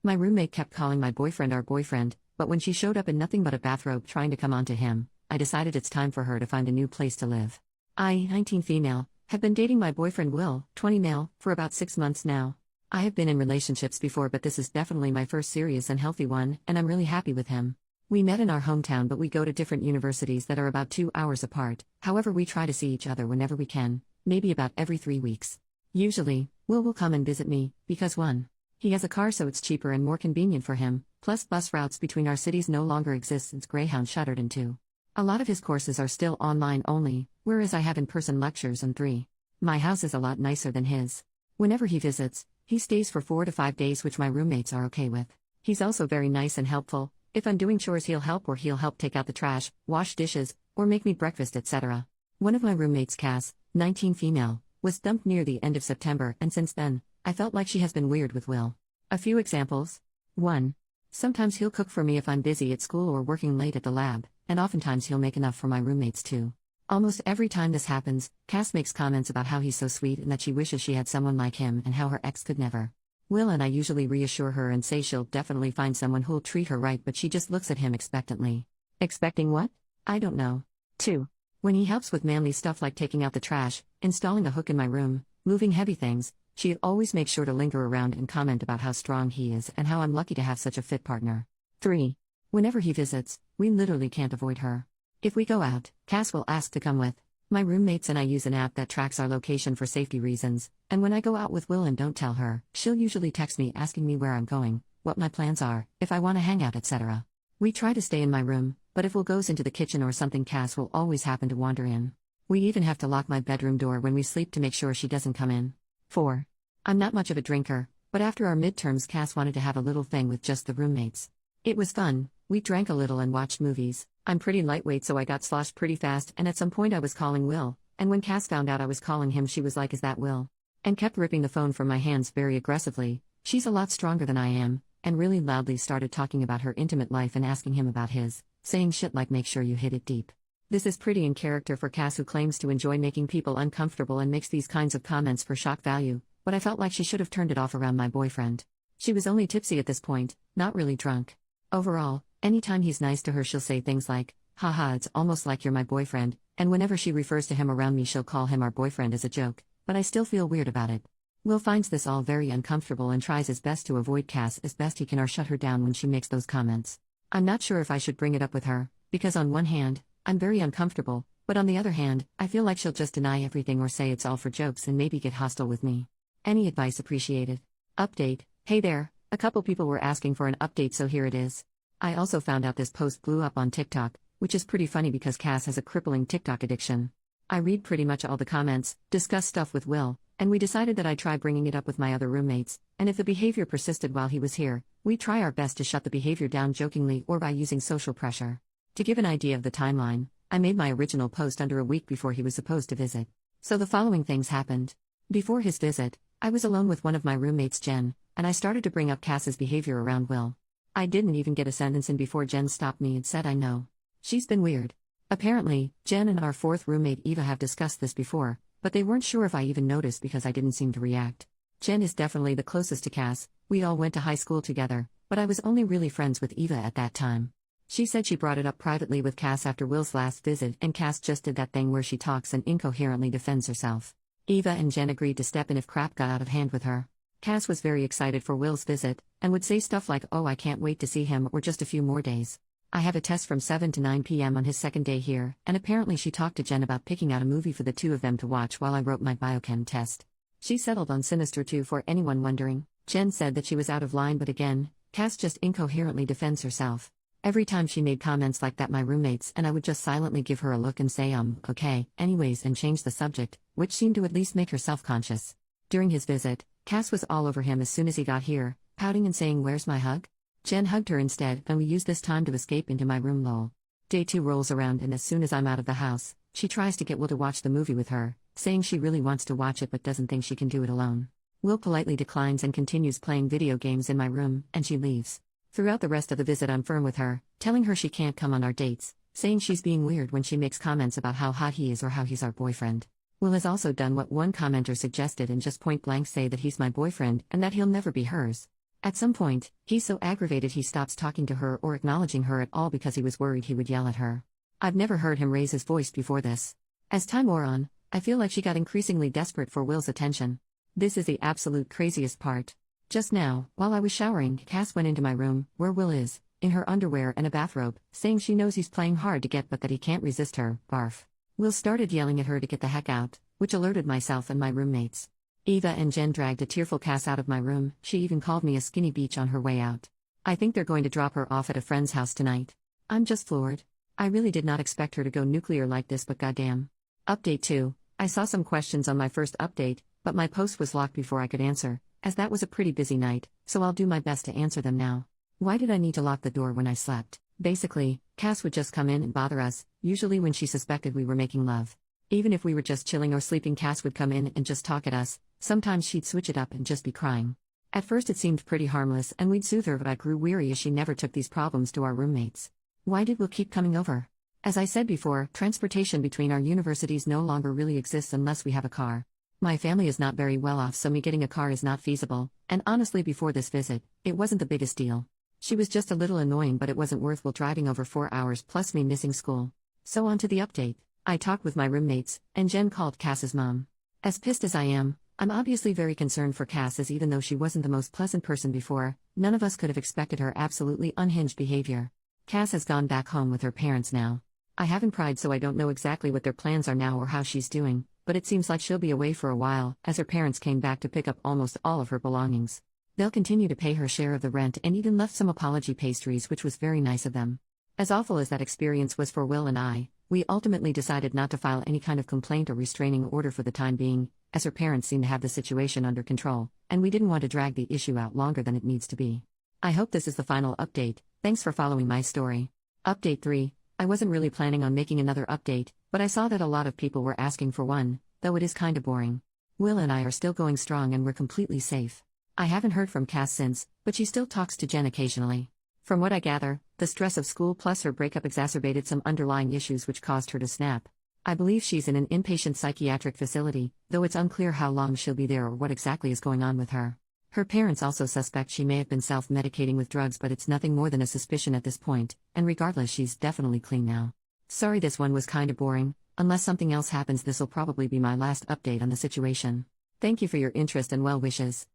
My roommate kept calling my boyfriend our boyfriend, but when she showed up in nothing but a bathrobe trying to come on to him, I decided it's time for her to find a new place to live. I, 19 female, have been dating my boyfriend Will, 20 male, for about 6 months now. I have been in relationships before, but this is definitely my first serious and healthy one, and I'm really happy with him. We met in our hometown, but we go to different universities that are about 2 hours apart. However, we try to see each other whenever we can, maybe about every 3 weeks. Usually, Will come and visit me, because 1. He has a car, so it's cheaper and more convenient for him, plus bus routes between our cities no longer exist since Greyhound shuttered, and 2. A lot of his courses are still online only, whereas I have in-person lectures, and 3. My house is a lot nicer than his. Whenever he visits, he stays for 4 to 5 days, which my roommates are okay with. He's also very nice and helpful. If I'm doing chores, he'll help, or he'll help take out the trash, wash dishes, or make me breakfast, etc. One of my roommates, Cass, 19 female, was dumped near the end of September, and since then, I felt like she has been weird with Will. A few examples. 1. Sometimes he'll cook for me if I'm busy at school or working late at the lab, and oftentimes he'll make enough for my roommates too. Almost every time this happens, Cass makes comments about how he's so sweet and that she wishes she had someone like him and how her ex could never. Will and I usually reassure her and say she'll definitely find someone who'll treat her right, but she just looks at him expectantly. Expecting what? I don't know. 2. When he helps with manly stuff like taking out the trash, installing a hook in my room, moving heavy things, she always makes sure to linger around and comment about how strong he is and how I'm lucky to have such a fit partner. 3. Whenever he visits, we literally can't avoid her. If we go out, Cass will ask to come with. My roommates and I use an app that tracks our location for safety reasons, and when I go out with Will and don't tell her, she'll usually text me asking me where I'm going, what my plans are, if I want to hang out, etc. We try to stay in my room, but if Will goes into the kitchen or something, Cass will always happen to wander in. We even have to lock my bedroom door when we sleep to make sure she doesn't come in. 4. I'm not much of a drinker, but after our midterms, Cass wanted to have a little thing with just the roommates. It was fun. We drank a little and watched movies. I'm pretty lightweight, so I got sloshed pretty fast, and at some point I was calling Will, and when Cass found out I was calling him, she was like, "Is that Will?" and kept ripping the phone from my hands very aggressively. She's a lot stronger than I am, and really loudly started talking about her intimate life and asking him about his, saying shit like, "Make sure you hit it deep." This is pretty in character for Cass, who claims to enjoy making people uncomfortable and makes these kinds of comments for shock value, but I felt like she should have turned it off around my boyfriend. She was only tipsy at this point, not really drunk. Overall, anytime he's nice to her, she'll say things like, "Haha, it's almost like you're my boyfriend," and whenever she refers to him around me, she'll call him our boyfriend as a joke, but I still feel weird about it. Will finds this all very uncomfortable and tries his best to avoid Cass as best he can or shut her down when she makes those comments. I'm not sure if I should bring it up with her, because on one hand, I'm very uncomfortable, but on the other hand, I feel like she'll just deny everything or say it's all for jokes and maybe get hostile with me. Any advice appreciated. Update. Hey there, a couple people were asking for an update, so here it is. I also found out this post blew up on TikTok, which is pretty funny because Cass has a crippling TikTok addiction. I read pretty much all the comments, discuss stuff with Will, and we decided that I'd try bringing it up with my other roommates, and if the behavior persisted while he was here, we'd try our best to shut the behavior down jokingly or by using social pressure. To give an idea of the timeline, I made my original post under a week before he was supposed to visit. So the following things happened. Before his visit, I was alone with one of my roommates, Jen, and I started to bring up Cass's behavior around Will. I didn't even get a sentence in before Jen stopped me and said, "I know. She's been weird." Apparently, Jen and our fourth roommate Eva have discussed this before, but they weren't sure if I even noticed because I didn't seem to react. Jen is definitely the closest to Cass. We all went to high school together, but I was only really friends with Eva at that time. She said she brought it up privately with Cass after Will's last visit, and Cass just did that thing where she talks and incoherently defends herself. Eva and Jen agreed to step in if crap got out of hand with her. Cass was very excited for Will's visit, and would say stuff like, "Oh, I can't wait to see him," or "just a few more days." I have a test from 7 to 9 p.m. on his second day here, and apparently she talked to Jen about picking out a movie for the two of them to watch while I wrote my biochem test. She settled on Sinister 2 for anyone wondering. Jen said that she was out of line, but again, Cass just incoherently defends herself. Every time she made comments like that, my roommates and I would just silently give her a look and say, okay, anyways, and change the subject, which seemed to at least make her self-conscious. During his visit, Cass was all over him as soon as he got here, pouting and saying, "Where's my hug?" Jen hugged her instead, and we used this time to escape into my room. Lol. Day 2 rolls around, and as soon as I'm out of the house, she tries to get Will to watch the movie with her, saying she really wants to watch it but doesn't think she can do it alone. Will politely declines and continues playing video games in my room, and she leaves. Throughout the rest of the visit, I'm firm with her, telling her she can't come on our dates, saying she's being weird when she makes comments about how hot he is or how he's our boyfriend. Will has also done what one commenter suggested and just point blank say that he's my boyfriend and that he'll never be hers. At some point, he's so aggravated he stops talking to her or acknowledging her at all because he was worried he would yell at her. I've never heard him raise his voice before this. As time wore on, I feel like she got increasingly desperate for Will's attention. This is the absolute craziest part. Just now, while I was showering, Cass went into my room, where Will is, in her underwear and a bathrobe, saying she knows he's playing hard to get but that he can't resist her, barf. Will started yelling at her to get the heck out, which alerted myself and my roommates. Eva and Jen dragged a tearful Cass out of my room. She even called me a skinny bitch on her way out. I think they're going to drop her off at a friend's house tonight. I'm just floored. I really did not expect her to go nuclear like this, but goddamn. Update 2. I saw some questions on my first update, but my post was locked before I could answer, as that was a pretty busy night, so I'll do my best to answer them now. Why did I need to lock the door when I slept? Basically, Cass would just come in and bother us, usually when she suspected we were making love. Even if we were just chilling or sleeping, Cass would come in and just talk at us. Sometimes she'd switch it up and just be crying. At first it seemed pretty harmless and we'd soothe her, but I grew weary as she never took these problems to our roommates. Why did Will keep coming over? As I said before, transportation between our universities no longer really exists unless we have a car. My family is not very well off, so me getting a car is not feasible, and honestly before this visit, it wasn't the biggest deal. She was just a little annoying, but it wasn't worth Will driving over 4 hours plus me missing school. So on to the update. I talked with my roommates, and Jen called Cass's mom. As pissed as I am, I'm obviously very concerned for Cass, as even though she wasn't the most pleasant person before, none of us could have expected her absolutely unhinged behavior. Cass has gone back home with her parents now. I haven't pried, so I don't know exactly what their plans are now or how she's doing, but it seems like she'll be away for a while, as her parents came back to pick up almost all of her belongings. They'll continue to pay her share of the rent and even left some apology pastries, which was very nice of them. As awful as that experience was for Will and I, we ultimately decided not to file any kind of complaint or restraining order for the time being, as her parents seemed to have the situation under control, and we didn't want to drag the issue out longer than it needs to be. I hope this is the final update. Thanks for following my story. Update 3. I wasn't really planning on making another update, but I saw that a lot of people were asking for one, though it is kinda boring. Will and I are still going strong and we're completely safe. I haven't heard from Cass since, but she still talks to Jen occasionally. From what I gather, the stress of school plus her breakup exacerbated some underlying issues which caused her to snap. I believe she's in an inpatient psychiatric facility, though it's unclear how long she'll be there or what exactly is going on with her. Her parents also suspect she may have been self-medicating with drugs, but it's nothing more than a suspicion at this point, and regardless, she's definitely clean now. Sorry this one was kinda boring. Unless something else happens, this'll probably be my last update on the situation. Thank you for your interest and well wishes.